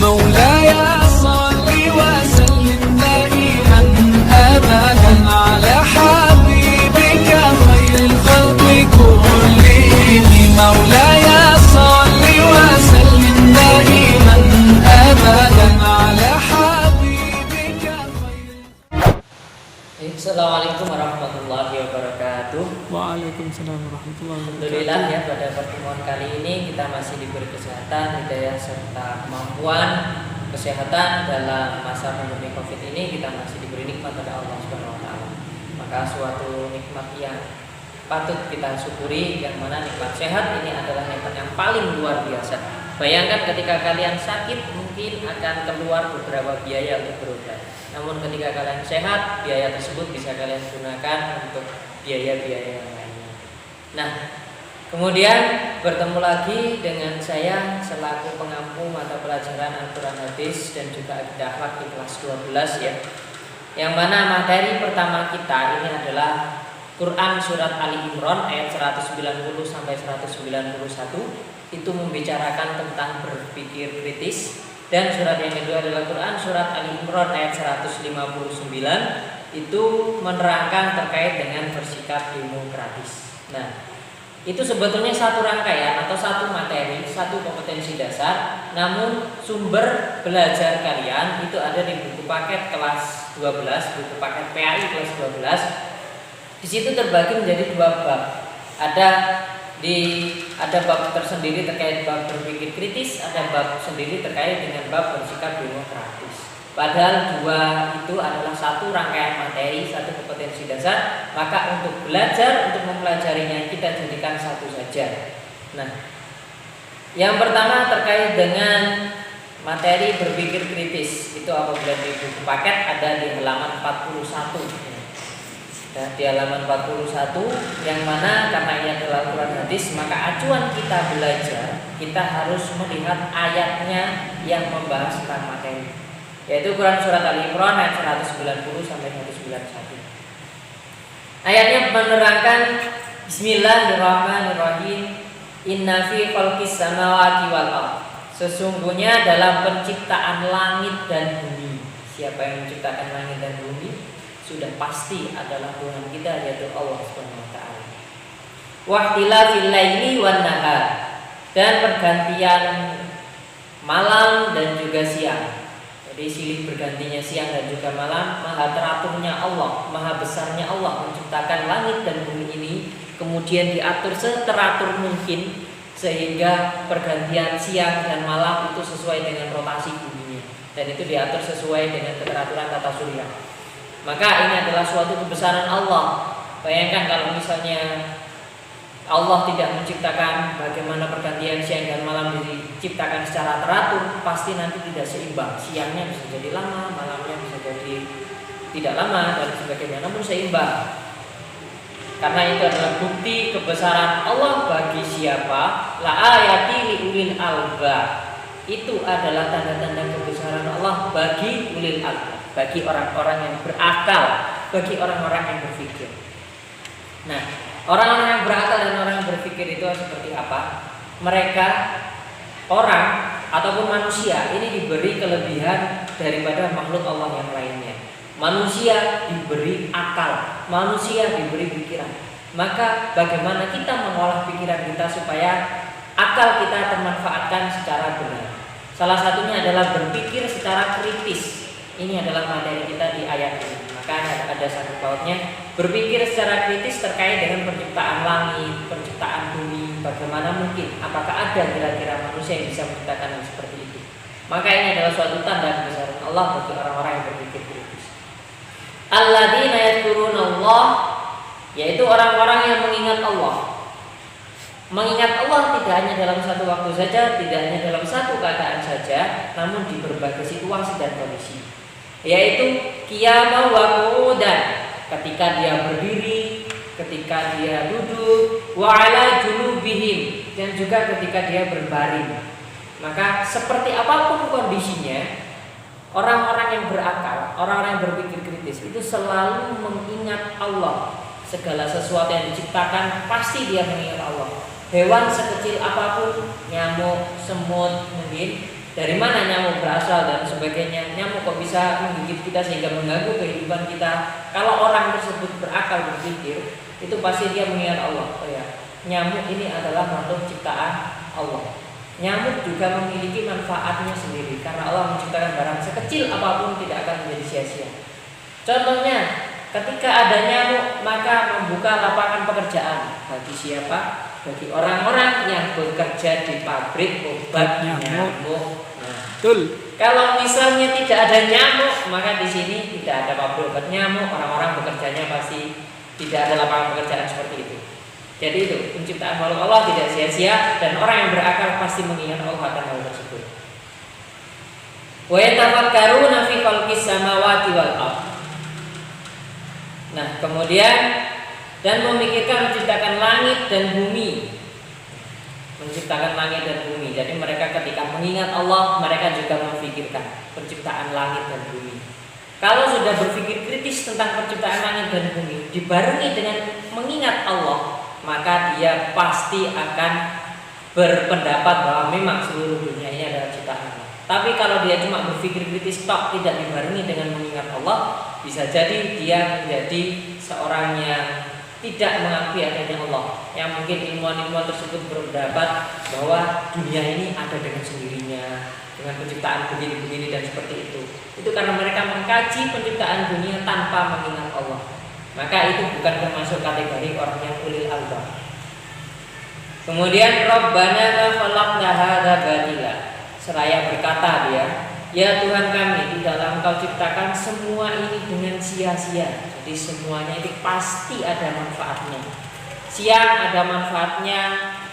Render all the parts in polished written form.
مولاي صل وسلم دائما أبدا على حبيبك خير الخلق كلهم مولاي صل وسلم دائما أبدا على حبيبك خير. Assalamualaikum warahmatullahi wabarakatuh. Waalaikumsalam warahmatullahi wabarakatuh. Alhamdulillah ya, pada pertemuan kali ini kita masih diberi kesehatan, hidayah serta kemampuan kesehatan dalam masa pandemi Covid ini. Kita masih diberi nikmat dari Allah Subhanahu wa taala. Maka suatu nikmat yang patut kita syukuri, yang mana nikmat sehat ini adalah nikmat yang paling luar biasa. Bayangkan ketika kalian sakit mungkin akan keluar beberapa biaya untuk berobat. Namun ketika kalian sehat, biaya tersebut bisa kalian gunakan untuk biaya-biaya yang lainnya. Nah, kemudian bertemu lagi dengan saya selaku pengampu mata pelajaran Al-Quran Hadis dan juga Akidah Akhlak di kelas 12 ya. Yang mana materi pertama kita ini adalah Quran surat Ali Imran ayat 190 sampai 191. Itu membicarakan tentang berpikir kritis. Dan surat yang kedua adalah Quran surat Ali Imran ayat 159. Itu menerangkan terkait dengan bersikap demokratis. Nah, itu sebetulnya satu rangkaian atau satu materi, satu kompetensi dasar. Namun sumber belajar kalian itu ada di buku paket kelas 12, buku paket PAI kelas 12. Di situ terbagi menjadi dua bab. Ada bab tersendiri terkait bab berpikir kritis, ada bab sendiri terkait dengan bab bersikap demokratis. Padahal dua itu adalah satu rangkaian materi, satu kompetensi dasar. Maka untuk belajar, untuk mempelajarinya kita jadikan satu saja. Nah, yang pertama terkait dengan materi berpikir kritis. Itu apabila di buku paket ada di halaman 41. Nah, di halaman 41 yang mana karena ini adalah Al-Quran Hadis, maka acuan kita belajar kita harus melihat ayatnya yang membahas tentang materi, yaitu Quran surat Ali Imran ayat 190 sampai 191. Ayatnya menerangkan Bismillahirrahmanirrahim. Inna fi khalqis samawati wal ardh. Sesungguhnya dalam penciptaan langit dan bumi. Siapa yang menciptakan langit dan bumi? Sudah pasti adalah Tuhan kita, yaitu Allah Subhanahu wa taala. Wahtilafil laili wan nahar, dan pergantian malam dan juga siang. Jadi silih bergantinya siang dan juga malam, maha teraturnya Allah, maha besarnya Allah menciptakan langit dan bumi ini, kemudian diatur seteratur mungkin sehingga pergantian siang dan malam itu sesuai dengan rotasi buminya, dan itu diatur sesuai dengan keteraturan tata surya. Maka ini adalah suatu kebesaran Allah. Bayangkan kalau misalnya Allah tidak menciptakan bagaimana pergantian siang dan malam diciptakan secara teratur, pasti nanti tidak seimbang. Siangnya bisa jadi lama, malamnya bisa jadi tidak lama dan sebagainya. Namun seimbang. Karena itu adalah bukti kebesaran Allah bagi siapa? La ayati li ulil albab. Itu adalah tanda-tanda kebesaran Allah bagi ulil albab, bagi orang-orang yang berakal, bagi orang-orang yang berpikir. Nah, orang-orang yang berakal dan orang yang berpikir itu seperti apa? Mereka, orang ataupun manusia ini diberi kelebihan daripada makhluk Allah yang lainnya. Manusia diberi akal, manusia diberi pikiran. Maka bagaimana kita mengolah pikiran kita supaya akal kita termanfaatkan secara benar? Salah satunya adalah berpikir secara kritis. Ini adalah materi kita di ayat ini. Maka ada satu pautnya, berpikir secara kritis terkait dengan penciptaan langit, penciptaan bumi. Bagaimana mungkin? Apakah ada kira-kira manusia yang bisa menciptakan yang seperti itu? Maka ini adalah suatu tanda kebesaran Allah bagi orang-orang yang berpikir kritis. Alladzina yadhkurunallah, yaitu orang-orang yang mengingat Allah. Mengingat Allah tidak hanya dalam satu waktu saja, tidak hanya dalam satu keadaan saja, namun di berbagai situasi dan kondisi. Yaitu qiyama wa qu'udan, ketika dia berdiri, ketika dia duduk, wa ala junubihim, dan juga ketika dia berbaring. Maka seperti apapun kondisinya, orang-orang yang berakal, orang-orang yang berpikir kritis itu selalu mengingat Allah. Segala sesuatu yang diciptakan pasti dia mengingat Allah. Hewan sekecil apapun, nyamuk, semut mungkin. Dari mana nyamuk berasal? berasal dan sebagainya. Nyamuk kok bisa menggigit kita sehingga mengganggu kehidupan kita. Kalau orang tersebut berakal berpikir, itu pasti dia mengingat Allah. Oh ya, nyamuk ini adalah makhluk ciptaan Allah. Nyamuk juga memiliki manfaatnya sendiri karena Allah menciptakan barang sekecil apapun tidak akan menjadi sia-sia. Contohnya, ketika ada nyamuk maka membuka lapangan pekerjaan bagi siapa? Bagi orang-orang yang bekerja di pabrik obat nyamuk. Nah, Betul. kalau misalnya tidak ada nyamuk, maka di sini tidak ada pabrik obat nyamuk. Orang-orang bekerjanya pasti tidak ada lapangan pekerjaan seperti itu. Jadi itu penciptaan makhluk Allah tidak sia-sia dan orang yang berakal pasti mengingat Allah akan hal tersebut. Wa yatafakkaruna fi khalqis samawati wal ardh. Nah, kemudian dan memikirkan menciptakan langit dan bumi. Menciptakan langit dan bumi. Jadi mereka ketika mengingat Allah, mereka juga memikirkan penciptaan langit dan bumi. Kalau sudah berpikir kritis tentang penciptaan langit dan bumi, dibarengi dengan mengingat Allah, maka dia pasti akan berpendapat bahwa memang seluruh dunia ini adalah ciptaan Allah. Tapi kalau dia cuma berpikir kritis tok, tidak dibarengi dengan mengingat Allah, bisa jadi dia menjadi seorang yang tidak mengakui adanya Allah. Yang mungkin ilmuwan-ilmuwan tersebut berpendapat bahwa dunia ini ada dengan sendirinya, dengan penciptaan begini-begini dan seperti itu. Itu karena mereka mengkaji penciptaan dunia tanpa mengingat Allah. Maka itu bukan termasuk kategori orang yang ulil albab. Kemudian Rabbana ma khalaqta hadza batila. Seraya berkata dia, ya Tuhan kami, tidaklah Engkau ciptakan semua ini dengan sia-sia. Jadi semuanya ini pasti ada manfaatnya. Siang ada manfaatnya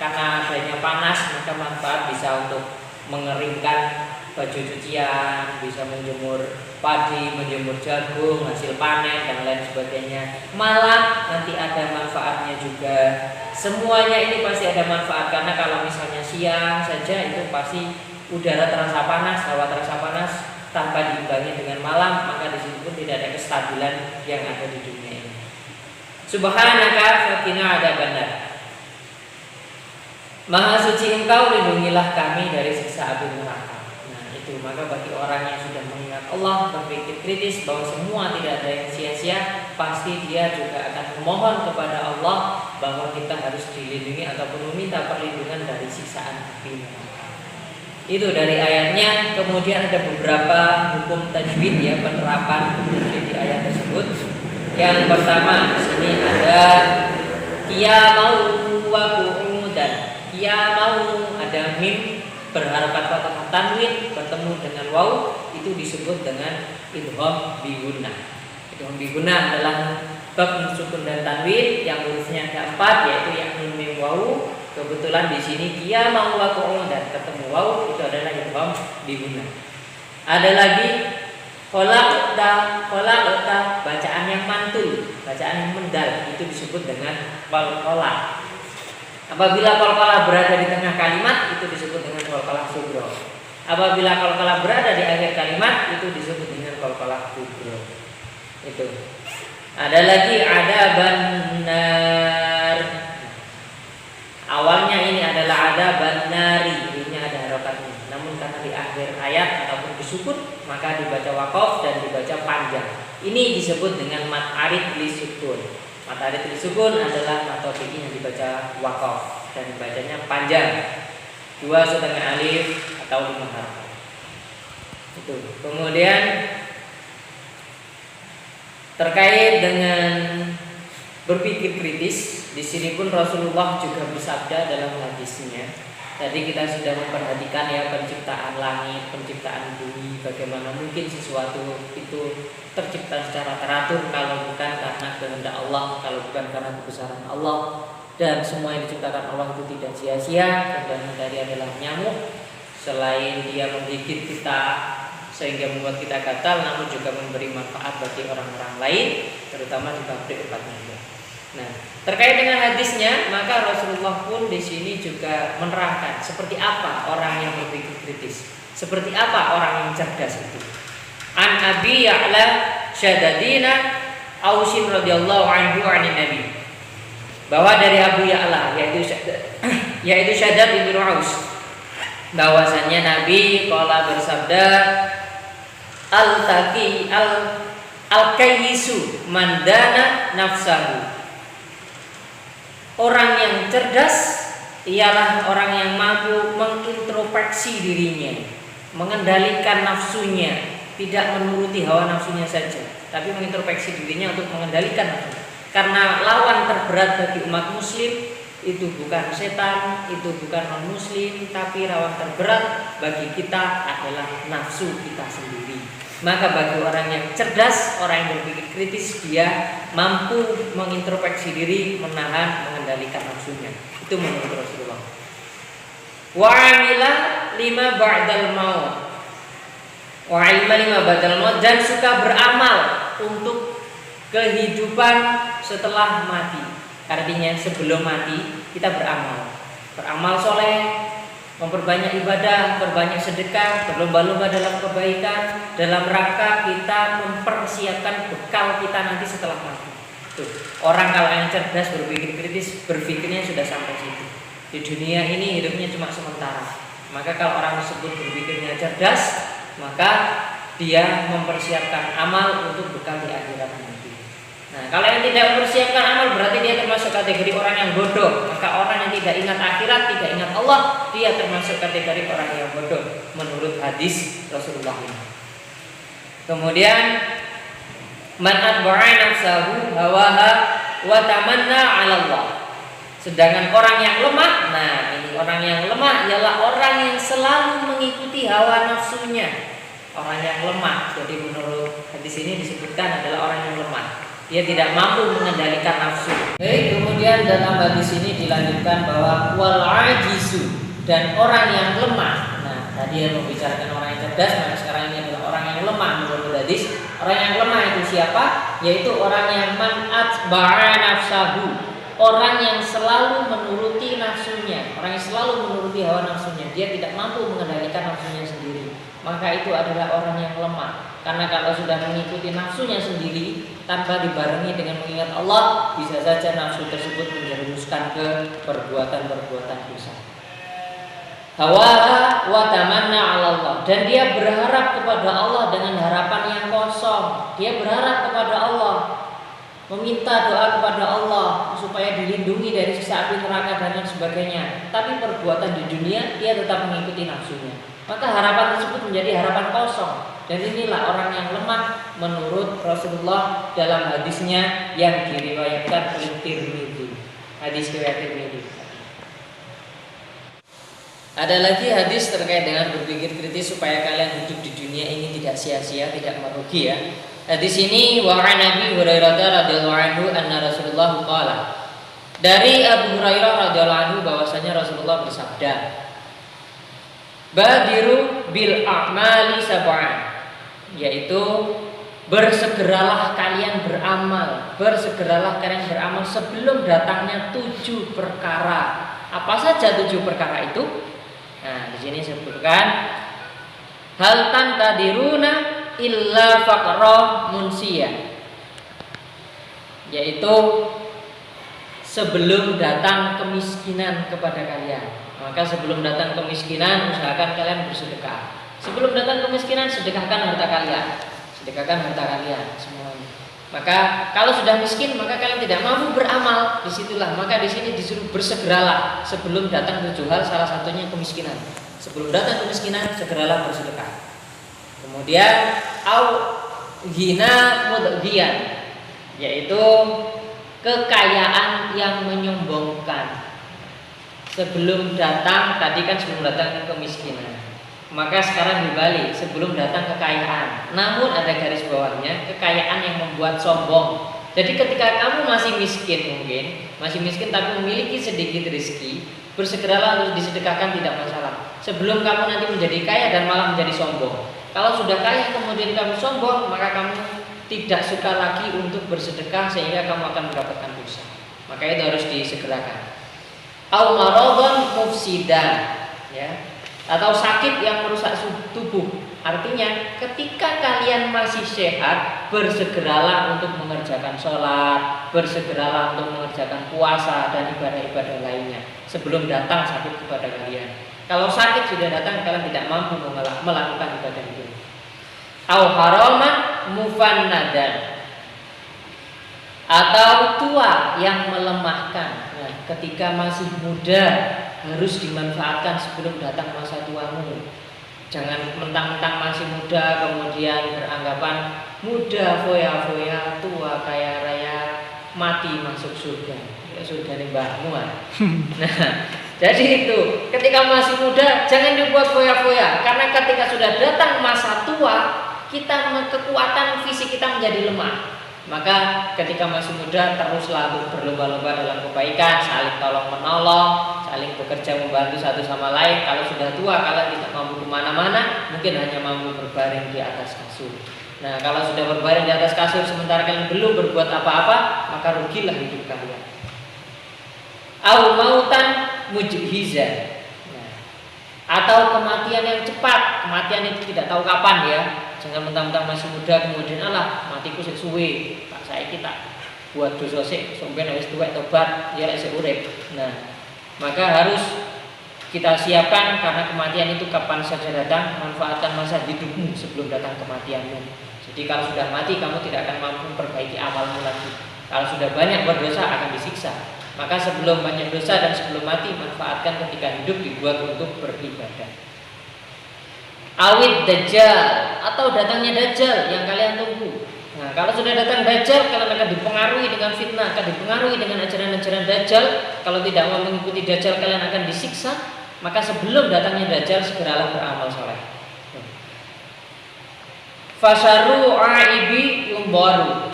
karena adanya panas, maka manfaat bisa untuk mengeringkan baju cucian, bisa menjemur padi, menjemur jagung, hasil panen dan lain sebagainya. Malam nanti ada manfaatnya juga. Semuanya ini pasti ada manfaat karena kalau misalnya siang saja itu pasti udara terasa panas, hawa terasa panas tanpa diimbangi dengan malam, maka di situ pun tidak ada kestabilan yang ada di dunia ini. Subhanaka faqina adzabannar. Maha suci Engkau, lindungilah kami dari siksa api neraka. Nah, itu maka bagi orang yang sudah mengingat Allah, berpikir kritis bahwa semua tidak ada yang sia-sia, pasti dia juga akan memohon kepada Allah bahwa kita harus dilindungi ataupun meminta perlindungan dari siksaan api neraka. Itu dari ayatnya. Kemudian ada beberapa hukum tajwid ya, penerapan tajwid di ayat tersebut. Yang pertama di sini ada qiyamau wa qu'udan. Qiyamau ada mim berharakat fathah tanwin bertemu dengan waw, itu disebut dengan idgham bi gunnah. Idgham bi gunnah adalah bab sukun dan tanwin yang hurufnya ada 4, yaitu yang mim waw. Kebetulan di sini qiyamau wa qu'udan ketemu waw, itu adalah idgham bi gunnah. Ada lagi khalaqta, bacaan yang mantul, bacaan yang mendal, itu disebut dengan qalqalah. Apabila qalqalah berada di tengah kalimat, itu disebut dengan qalqalah sughra. Apabila qalqalah berada di akhir kalimat, itu disebut dengan qalqalah kubra. Itu. Ada lagi adaban nar. Awalnya ini adalah adaban nari, ini ada harokatnya. Namun karena di akhir ayat ataupun disukun, maka dibaca waqaf dan dibaca panjang. Ini disebut dengan mat arid li sukun. Mat arid li sukun adalah matofik yang dibaca waqaf dan dibacanya panjang, 2,5 alif atau 5 harokat. Itu. Kemudian terkait dengan berpikir kritis, di sini pun Rasulullah juga bersabda dalam hadisnya. Tadi kita sudah memperhatikan ya penciptaan langit, penciptaan bumi, bagaimana mungkin sesuatu itu tercipta secara teratur kalau bukan karena kehendak Allah, kalau bukan karena kebesaran Allah, dan semua yang diciptakan Allah itu tidak sia-sia. Dan dari adalah nyamuk, selain dia menggigit kita sehingga membuat kita gatal, namun juga memberi manfaat bagi orang-orang lain, terutama di pabrik obat nyamuk. Nah, terkait dengan hadisnya, maka Rasulullah pun di sini juga menerangkan seperti apa orang yang berpikir kritis, seperti apa orang yang cerdas itu. An Abi Ya'la Syadadina Ausin radhiyallahu anhu anin Nabi, bahwa dari Abu Ya'la yaitu Syaddad bin Aus, bahwasannya Nabi qala bersabda, al-kayyisu mandana nafsahu. Orang yang cerdas ialah orang yang mampu mengintrospeksi dirinya, mengendalikan nafsunya, tidak menuruti hawa nafsunya saja, tapi mengintrospeksi dirinya untuk mengendalikan nafsu. Karena lawan terberat bagi umat muslim itu bukan setan, itu bukan non muslim, tapi lawan terberat bagi kita adalah nafsu kita sendiri. Maka bagi orang yang cerdas, orang yang berpikir kritis, dia mampu mengintrospeksi diri, menahan, mengendalikan nafsunya. Itu menurut Rasulullah. Wa amila lima ba'dal maut. Wa ilma lima ba'dal maut, dan suka beramal untuk kehidupan setelah mati. Artinya sebelum mati kita beramal. Beramal soleh, memperbanyak ibadah, memperbanyak sedekah, berlomba-lomba dalam kebaikan, dalam rangka kita mempersiapkan bekal kita nanti setelah mati. Tuh, orang kalau yang cerdas berpikir kritis, berpikirnya sudah sampai situ. Di dunia ini hidupnya cuma sementara. Maka kalau orang tersebut berpikirnya cerdas, maka dia mempersiapkan amal untuk bekal di akhirat nanti. Nah, kalau yang tidak mempersiapkan amal berarti dia termasuk kategori orang yang bodoh. Maka orang yang tidak ingat akhirat, tidak ingat Allah, dia termasuk kategori orang yang bodoh menurut hadis Rasulullah ini. Kemudian man atba'a nafsahu hawaha wa tamanna 'ala Allah. Sedangkan orang yang lemah, nah ini orang yang lemah ialah orang yang selalu mengikuti hawa nafsunya. Orang yang lemah, jadi menurut hadis ini disebutkan adalah orang yang lemah. Dia tidak mampu mengendalikan nafsu. Kemudian dalam hadis ini dilanjutkan bahwa wal ajizu, dan orang yang lemah. Nah, tadi yang membicarakan orang yang cerdas, maka sekarang ini adalah orang yang lemah menurut hadis. Orang yang lemah itu siapa? Yaitu orang yang man atba'a nafsahu. Orang yang selalu menuruti nafsunya, orang yang selalu menuruti hawa nafsunya, dia tidak mampu mengendalikan nafsunya sendiri. Maka itu adalah orang yang lemah. Karena kalau sudah mengikuti nafsunya sendiri tanpa dibarengi dengan mengingat Allah, bisa saja nafsu tersebut menjerumuskan ke perbuatan-perbuatan dosa. Hawa wa tamanna 'ala Allah, dan dia berharap kepada Allah dengan harapan yang kosong. Dia berharap kepada Allah, meminta doa kepada Allah supaya dilindungi dari siksa api neraka dan lain sebagainya. Tapi perbuatan di dunia dia tetap mengikuti nafsunya. Maka harapan tersebut menjadi harapan kosong. Dan inilah orang yang lemah menurut Rasulullah dalam hadisnya yang diriwayatkan oleh Tirmidzi. Hadis riwayat Tirmidzi. Ada lagi hadis terkait dengan berpikir kritis supaya kalian hidup di dunia ini tidak sia-sia, tidak merugi ya. Hadis ini wa an Abi Hurairah radhiyallahu anhu anna Rasulullah qala. Dari Abu Hurairah radhiyallahu anhu bahwasanya Rasulullah bersabda, badiru bil a'mali sab'an, yaitu bersegeralah kalian beramal, bersegeralah kalian beramal sebelum datangnya 7 perkara. Apa saja 7 perkara itu? Nah, di sini disebutkan hal tantadiruna illa faqra munsiya, yaitu sebelum datang kemiskinan kepada kalian. Maka sebelum datang kemiskinan, usahakan kalian bersedekah. Sebelum datang kemiskinan, sedekahkan harta kalian. Sedekahkan harta kalian semuanya. Maka kalau sudah miskin, maka kalian tidak mampu beramal. Disitulah, maka di sini disuruh bersegeralah sebelum datang 7 hal, salah satunya kemiskinan. Sebelum datang kemiskinan, segeralah bersedekah. Kemudian au ghina mudghiyan, yaitu kekayaan yang menyombongkan. Sebelum datang, tadi kan sebelum datang kemiskinan, maka sekarang dibalik, sebelum datang kekayaan. Namun ada garis bawahnya, kekayaan yang membuat sombong. Jadi ketika kamu masih miskin, mungkin masih miskin tapi memiliki sedikit rezeki, bersegeralah untuk disedekahkan, tidak masalah. Sebelum kamu nanti menjadi kaya dan malah menjadi sombong. Kalau sudah kaya kemudian kamu sombong, maka kamu tidak suka lagi untuk bersedekah sehingga kamu akan mendapatkan dosa. Maka itu harus disegerakan. Au maradhan mufsidan, ya, atau sakit yang merusak tubuh. Artinya ketika kalian masih sehat, bersegeralah untuk mengerjakan sholat, bersegeralah untuk mengerjakan puasa dan ibadah-ibadah lainnya sebelum datang sakit kepada kalian. Kalau sakit sudah datang, kalian tidak mampu melakukan ibadah itu. Au haraman mufannadan, atau tua yang melemahkan. Nah, ketika masih muda harus dimanfaatkan sebelum datang masa tuamu. Jangan mentang-mentang masih muda kemudian beranggapan muda foya-foya, tua kaya raya, mati masuk surga. Ya surga nih mbahmu. Nah, jadi itu, ketika masih muda jangan dibuat foya-foya, karena ketika sudah datang masa tua, kekuatan fisik kita menjadi lemah. Maka ketika masih muda teruslah berlomba-lomba dalam kebaikan, saling tolong menolong, saling bekerja membantu satu sama lain. Kalau sudah tua, kalian tidak mampu kemana-mana, mungkin hanya mampu berbaring di atas kasur. Nah, kalau sudah berbaring di atas kasur sementara kalian belum berbuat apa-apa, maka rugilah hidup kalian. Au mautan mujhizan. Nah, atau kematian yang cepat, kematian itu tidak tahu kapan ya. Jangan mentang-mentang masih muda kemudian alah matiku sik suwe. Pak saya kita buat dosa sik sampeyan wis tuwek tobat ya sik urip. Nah, maka harus kita siapkan karena kematian itu kapan saja datang. Manfaatkan masa hidupmu sebelum datang kematianmu. Jadi kalau sudah mati kamu tidak akan mampu memperbaiki amalmu lagi. Kalau sudah banyak berdosa akan disiksa. Maka sebelum banyak dosa dan sebelum mati, manfaatkan ketika hidup dibuat untuk beribadah. Awid dajjal, atau datangnya dajjal yang kalian tunggu. Nah, kalau sudah datang dajjal, kalian akan dipengaruhi dengan fitnah, akan dipengaruhi dengan ajaran-ajaran dajjal. Kalau tidak mau mengikuti dajjal, kalian akan disiksa. Maka sebelum datangnya dajjal, segeralah beramal soleh. Fasaru aibi yumbaru.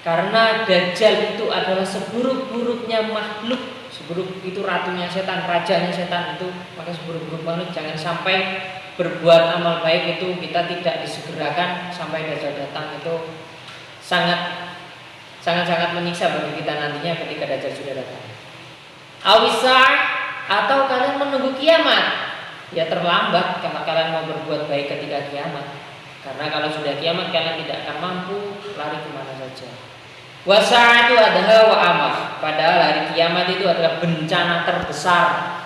Karena dajjal itu adalah seburuk-buruknya makhluk. Seburuk itu ratunya setan, rajanya setan itu. Maka seburuk-buruk makhluk jangan sampai berbuat amal baik itu kita tidak disegerakan sampai dajjal datang. Itu sangat menyiksa bagi kita nantinya ketika dajjal sudah datang. Awisa, atau kalian menunggu kiamat. Ya terlambat kalau kalian mau berbuat baik ketika kiamat. Karena kalau sudah kiamat kalian tidak akan mampu lari kemana saja. Wasa itu adalah wa amah. Padahal hari kiamat itu adalah bencana terbesar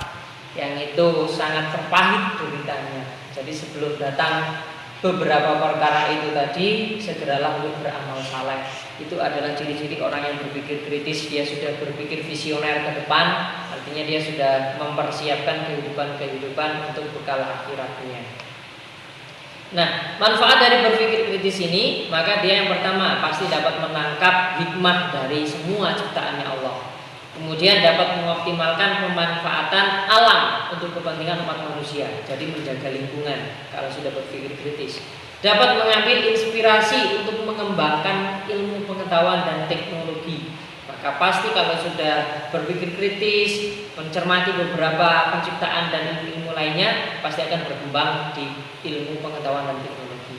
yang itu sangat terpahit deritanya. Jadi sebelum datang beberapa perkara itu tadi, segeralah untuk beramal saleh. Itu adalah ciri-ciri orang yang berpikir kritis. Dia sudah berpikir visioner ke depan. Artinya dia sudah mempersiapkan kehidupan untuk bekal akhiratnya. Nah, manfaat dari berpikir kritis ini, maka dia yang pertama pasti dapat menangkap hikmah dari semua ciptaannya Allah. Kemudian dapat mengoptimalkan pemanfaatan alam untuk kepentingan umat manusia. Jadi menjaga lingkungan kalau sudah berpikir kritis. Dapat mengambil inspirasi untuk mengembangkan ilmu pengetahuan dan teknologi. Maka pasti kalau sudah berpikir kritis, mencermati beberapa penciptaan dan ilmu lainnya, pasti akan berkembang di ilmu pengetahuan dan teknologi.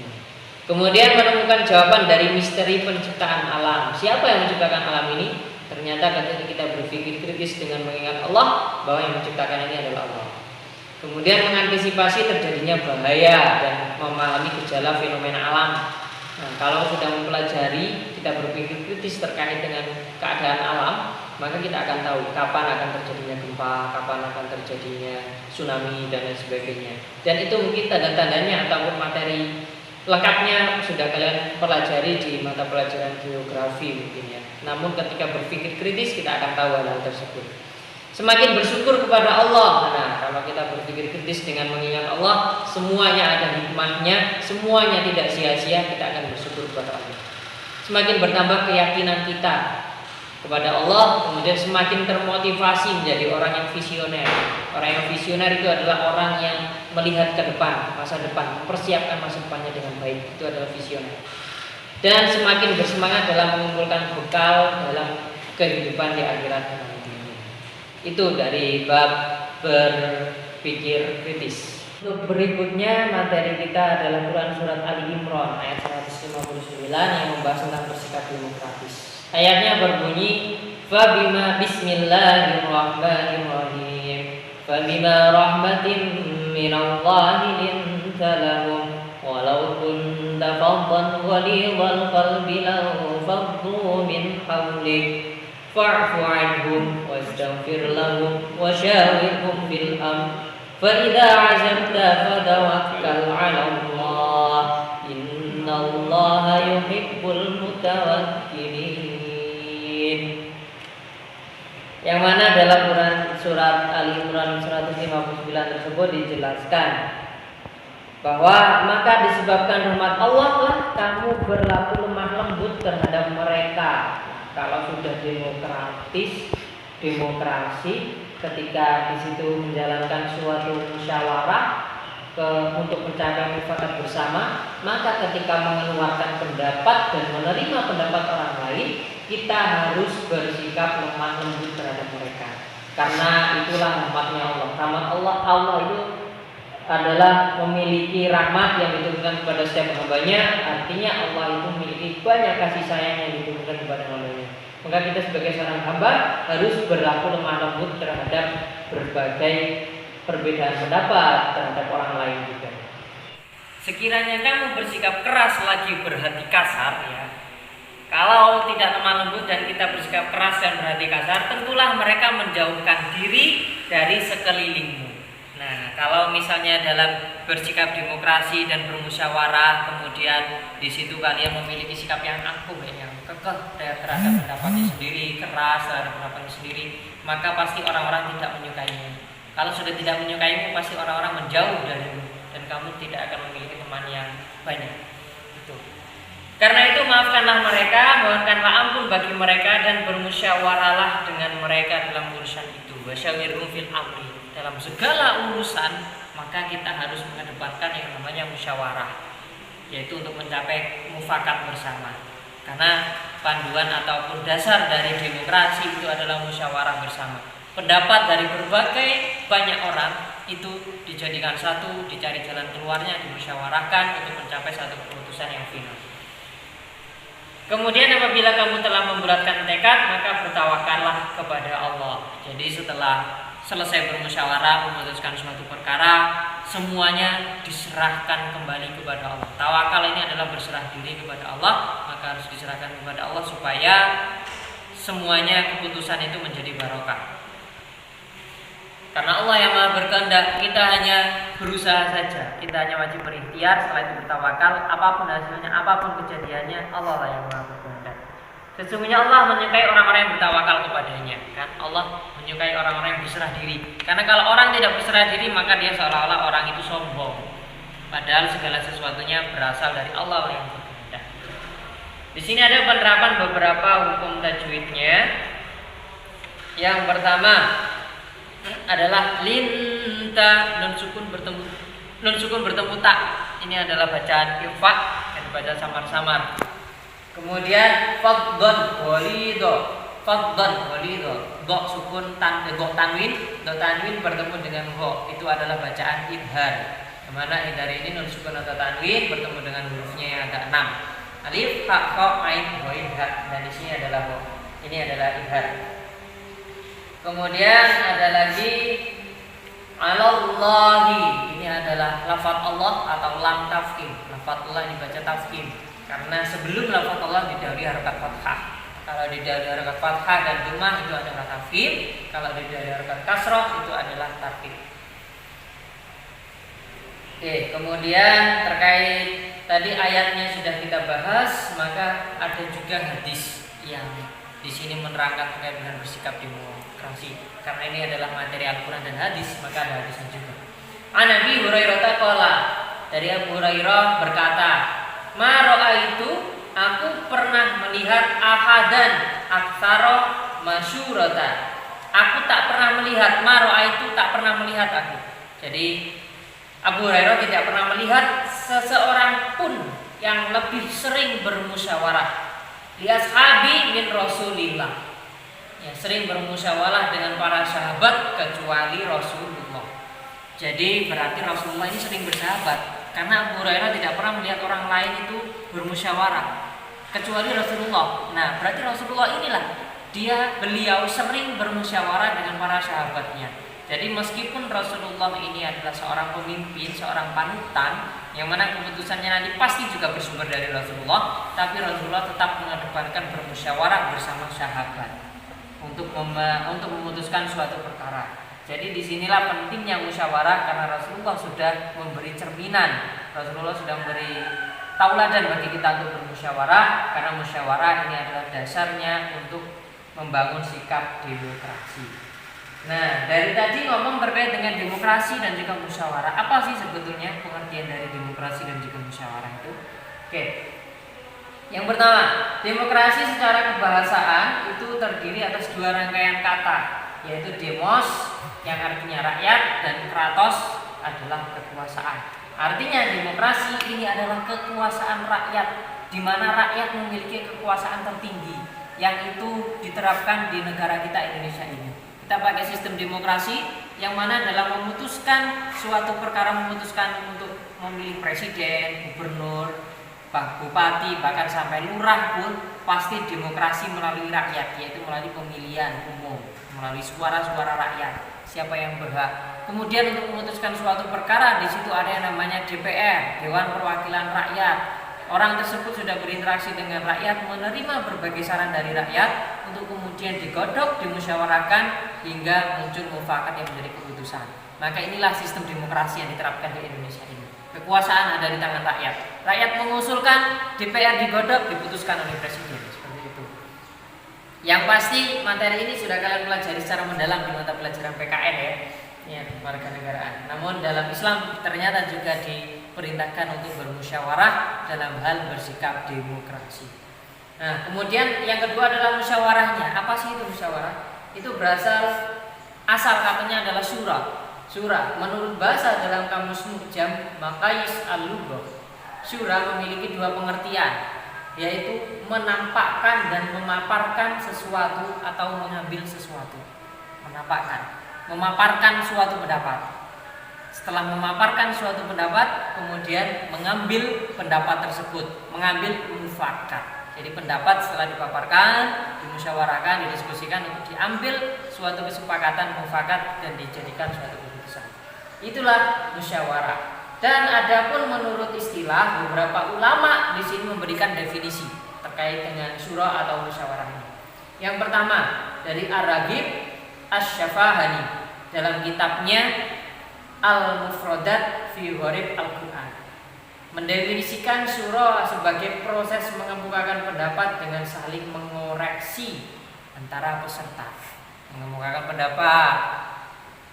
Kemudian menemukan jawaban dari misteri penciptaan alam. Siapa yang menciptakan alam ini? Ternyata ketika kita berpikir kritis dengan mengingat Allah, bahwa yang menciptakan ini adalah Allah. Kemudian mengantisipasi terjadinya bahaya dan memahami gejala fenomena alam. Nah, kalau sudah mempelajari, kita berpikir kritis terkait dengan keadaan alam, maka kita akan tahu kapan akan terjadinya gempa, kapan akan terjadinya tsunami dan lain sebagainya. Dan itu mungkin tanda-tandanya ataupun materi lengkapnya sudah kalian pelajari di mata pelajaran geografi mungkin ya. Namun ketika berpikir kritis kita akan tahu hal tersebut. Semakin bersyukur kepada Allah. Nah, kalau kita berpikir kritis dengan mengingat Allah, semuanya ada hikmahnya, semuanya tidak sia-sia, kita akan bersyukur kepada Allah. Semakin bertambah keyakinan kita kepada Allah, kemudian semakin termotivasi menjadi orang yang visioner. Orang yang visioner itu adalah orang yang melihat ke depan, masa depan, mempersiapkan masa depannya dengan baik. Itu adalah visioner. Dan semakin bersemangat dalam mengumpulkan bekal dalam kehidupan di akhirat nanti. Itu dari bab berpikir kritis. Untuk berikutnya materi kita adalah Quran surat Ali Imran ayat 159 yang membahas tentang bersikap demokratis. Ayatnya berbunyi, "Fabima bismillahirrahmanirrahim. Fabima rahmatin minallahi linta lahum walau kunta faddan ghalidhal qalbi lanfaddu min hawlik. Fa'fu 'anhum wastaghfir lahum wa syawirhum fil amr فإذا عزمت فتوكل على الله إن الله يحب المتوكلين. Yang mana dalam Quran surat Ali Imran 159 tersebut dijelaskan bahwa maka disebabkan rahmat Allah lah kamu berlaku lemah lembut terhadap mereka. Kalau sudah demokrasi, ketika di situ menjalankan suatu musyawarah untuk mencapai mufakat bersama, maka ketika mengeluarkan pendapat dan menerima pendapat orang lain, kita harus bersikap lemah lembut terhadap mereka. Karena itulah rahmatnya Allah. Rahmat Allah itu adalah memiliki rahmat yang diturunkan kepada setiap hambanya. Artinya Allah itu memiliki banyak kasih sayang yang diturunkan kepada hambanya. Maka kita sebagai seorang hamba harus berlaku lemah lembut terhadap berbagai perbedaan pendapat terhadap orang lain juga. Sekiranya kamu bersikap keras lagi berhati kasar, ya. Kalau tidak lemah lembut dan kita bersikap keras dan berhati kasar, tentulah mereka menjauhkan diri dari sekelilingmu. Nah, kalau misalnya dalam bersikap demokrasi dan bermusyawarah, kemudian di situ kalian memiliki sikap yang angkuh, yang kekeh terhadap pendapatnya sendiri, keras terhadap pendapatnya sendiri, maka pasti orang-orang tidak menyukainya. Kalau sudah tidak menyukaimu, pasti orang-orang menjauh darimu dan kamu tidak akan memiliki teman yang banyak. Itu. Karena itu maafkanlah mereka, mohonkanlah ampun bagi mereka dan bermusyawarahlah dengan mereka dalam urusan itu. Wasyawirhum fil amri. Dalam segala urusan, maka kita harus mengedepankan yang namanya musyawarah, yaitu untuk mencapai mufakat bersama. Karena panduan ataupun dasar dari demokrasi itu adalah musyawarah bersama. Pendapat dari berbagai banyak orang itu dijadikan satu, dicari jalan keluarnya, dimusyawarahkan untuk mencapai satu keputusan yang final. Kemudian apabila kamu telah membulatkan tekad, maka bertawakallah kepada Allah. Jadi setelah selesai bermusyawarah memutuskan suatu perkara, semuanya diserahkan kembali kepada Allah. Tawakal ini adalah berserah diri kepada Allah, maka harus diserahkan kepada Allah supaya semuanya keputusan itu menjadi barokah. Karena Allah yang Maha berkehendak, kita hanya berusaha saja. Kita hanya wajib berikhtiar, setelah itu bertawakal. Apapun hasilnya, apapun kejadiannya, Allah lah yang Maha berkehendak. Sesungguhnya Allah menyukai orang-orang yang bertawakal kepadanya. Kan Allah menyukai orang-orang yang berserah diri. Karena kalau orang tidak berserah diri, maka dia seolah-olah orang itu sombong. Padahal segala sesuatunya berasal dari Allah yang berkehendak. Di sini ada penerapan beberapa hukum tajwidnya. Yang pertama adalah linta, nun sukun bertemu tak. Ini adalah bacaan ikhfa yang dibaca samar-samar. Kemudian faddan walido, do sukun do tanwin bertemu dengan ho, itu adalah bacaan idhar. Dimana idhar ini nun sukun atau tanwin bertemu dengan hurufnya yang ada 6, alif, ha, kha, ain, ghain, ha, dan di sini adalah ho. Ini adalah idhar. Kemudian ada lagi alallahi, ini adalah lafaz Allah atau lam tafkhim. Lafaz Allah dibaca tafkhim karena sebelum lafaz Allah didahului harakat fathah. Kalau didahului harakat fathah dan dhammah itu adalah tafkhim, kalau didahului harakat kasrah itu adalah tarkib. Oke, kemudian terkait tadi ayatnya sudah kita bahas, maka ada juga hadis yang di sini menerangkan terkait dengan bersikap demokrasi. Karena ini adalah materi Al-Quran dan hadis, maka ada hadisnya juga. An Abi Hurairah qala, dari Abu Hurairah berkata, ma ra'aitu, aku pernah melihat ahadan aktsara masyurata. Aku tak pernah melihat, ma ra'aitu, tak pernah melihat aku. Jadi Abu Hurairah tidak pernah melihat seseorang pun yang lebih sering bermusyawarah li ashabi min Rasulillah, ya, sering bermusyawarah dengan para sahabat kecuali Rasulullah. Jadi berarti Rasulullah ini sering bersahabat, karena Abu Hurairah tidak pernah melihat orang lain itu bermusyawarah kecuali Rasulullah. Nah, berarti Rasulullah inilah beliau sering bermusyawarah dengan para sahabatnya. Jadi meskipun Rasulullah ini adalah seorang pemimpin, seorang panutan, yang mana keputusannya nanti pasti juga bersumber dari Rasulullah, tapi Rasulullah tetap mengedepankan bermusyawarah bersama sahabat untuk memutuskan suatu perkara. Jadi disinilah pentingnya musyawarah, karena Rasulullah sudah memberi cerminan, Rasulullah sudah memberi tauladan bagi kita untuk bermusyawarah, karena musyawarah ini adalah dasarnya untuk membangun sikap demokrasi. Nah, dari tadi ngomong terkait dengan demokrasi dan juga musyawarah. Apa sih sebetulnya pengertian dari demokrasi dan juga musyawarah itu? Oke. Yang pertama, demokrasi secara kebahasaan itu terdiri atas dua rangkaian kata, yaitu demos yang artinya rakyat dan kratos adalah kekuasaan. Artinya demokrasi ini adalah kekuasaan rakyat, di mana rakyat memiliki kekuasaan tertinggi yang itu diterapkan di negara kita Indonesia ini. Kita pakai sistem demokrasi yang mana dalam memutuskan suatu perkara, memutuskan untuk memilih presiden, gubernur, bupati, bahkan sampai lurah pun pasti demokrasi melalui rakyat, yaitu melalui pemilihan umum, melalui suara-suara rakyat. Siapa yang berhak. Kemudian untuk memutuskan suatu perkara, di situ ada yang namanya DPR, Dewan Perwakilan Rakyat. Orang tersebut sudah berinteraksi dengan rakyat, menerima berbagai saran dari rakyat untuk kemudian digodok, dimusyawarahkan hingga muncul mufakat yang menjadi keputusan. Maka inilah sistem demokrasi yang diterapkan di Indonesia ini. Kekuasaan ada di tangan rakyat. Rakyat mengusulkan, DPR digodok, diputuskan oleh presiden. Seperti itu. Yang pasti materi ini sudah kalian pelajari secara mendalam di mata pelajaran PKN ya, kewarganegaraan. Namun dalam Islam ternyata juga diperintahkan untuk bermusyawarah dalam hal bersikap demokrasi. Nah, kemudian yang kedua adalah musyawarahnya. Apa sih itu musyawarah? Itu asal katanya adalah surah. Surah menurut bahasa dalam kamus Mu'jam Maqayis al-Lughah, surah memiliki dua pengertian, yaitu menampakkan dan memaparkan sesuatu atau mengambil sesuatu. Menampakkan, memaparkan suatu pendapat. Setelah memaparkan suatu pendapat, kemudian mengambil pendapat tersebut, mengambil mufakat. Jadi pendapat setelah dipaparkan, dimusyawarahkan, didiskusikan untuk diambil suatu kesepakatan mufakat dan dijadikan suatu keputusan. Itulah musyawarah. Dan adapun menurut istilah, beberapa ulama di sini memberikan definisi terkait dengan surah atau musyawarah ini. Yang pertama dari Ar-Raghib Asy-Syafahani dalam kitabnya Al-Mufradat fi Gharib Al-Quran, mendefinisikan surah sebagai proses mengemukakan pendapat dengan saling mengoreksi antara peserta. Mengemukakan pendapat,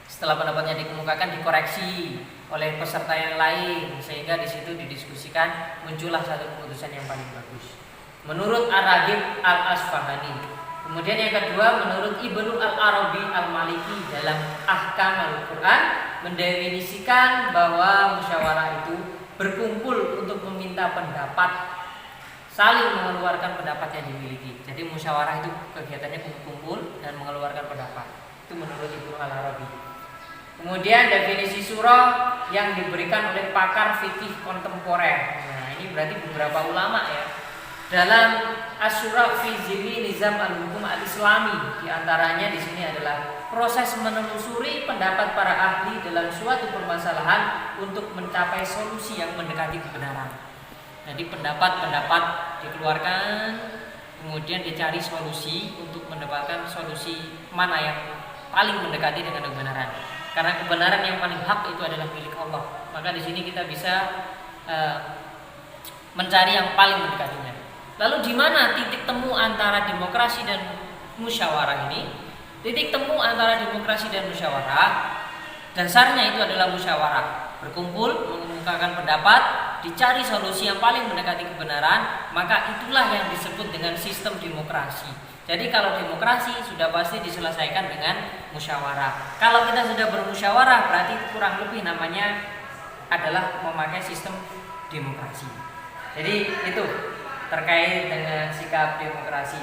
setelah pendapatnya dikemukakan dikoreksi oleh peserta yang lain, sehingga di situ didiskusikan, muncullah satu keputusan yang paling bagus. Menurut Ar-Raghib Al-Asfahani. Kemudian yang kedua menurut Ibnu Al-Arabi Al-Maliki dalam Ahkam Al-Quran, mendefinisikan bahwa musyawarah itu berkumpul untuk meminta pendapat, saling mengeluarkan pendapat yang dimiliki. Jadi musyawarah itu kegiatannya kumpul dan mengeluarkan pendapat. Itu menurut Ibnu Al-Arabi. Kemudian definisi surah yang diberikan oleh pakar fikih kontemporer. Nah, ini berarti beberapa ulama ya. Dalam Asy-Syura fi Zilli Nizam Al-Hukum Al-Islami, di antaranya di sini adalah proses menelusuri pendapat para ahli dalam suatu permasalahan untuk mencapai solusi yang mendekati kebenaran. Jadi pendapat-pendapat dikeluarkan, kemudian dicari solusi untuk mendapatkan solusi mana yang paling mendekati dengan kebenaran. Karena kebenaran yang paling hak itu adalah milik Allah. Maka di sini kita bisa mencari yang paling mendekatinya. Lalu di mana titik temu antara demokrasi dan musyawarah ini? Titik temu antara demokrasi dan musyawarah, dasarnya itu adalah musyawarah. Berkumpul, mengemukakan pendapat, dicari solusi yang paling mendekati kebenaran, maka itulah yang disebut dengan sistem demokrasi. Jadi kalau demokrasi sudah pasti diselesaikan dengan musyawarah. Kalau kita sudah bermusyawarah, berarti kurang lebih namanya adalah memakai sistem demokrasi. Jadi itu terkait dengan sikap demokrasi.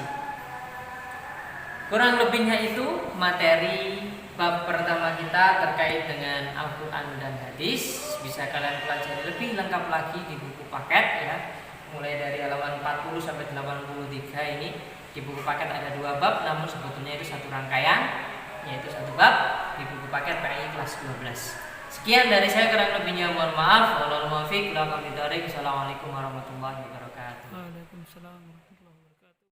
Kurang lebihnya itu materi bab pertama kita terkait dengan Al-Quran dan hadis. Bisa kalian pelajari lebih lengkap lagi di buku paket ya. Mulai dari halaman 40 sampai 83 ini. Di buku paket ada 2 bab, namun sebetulnya itu satu rangkaian, yaitu satu bab di buku paket PAI kelas 12. Sekian dari saya, kurang lebihnya mohon maaf. Wassalamualaikum warahmatullahi wabarakatuh. Waalaikumsalam.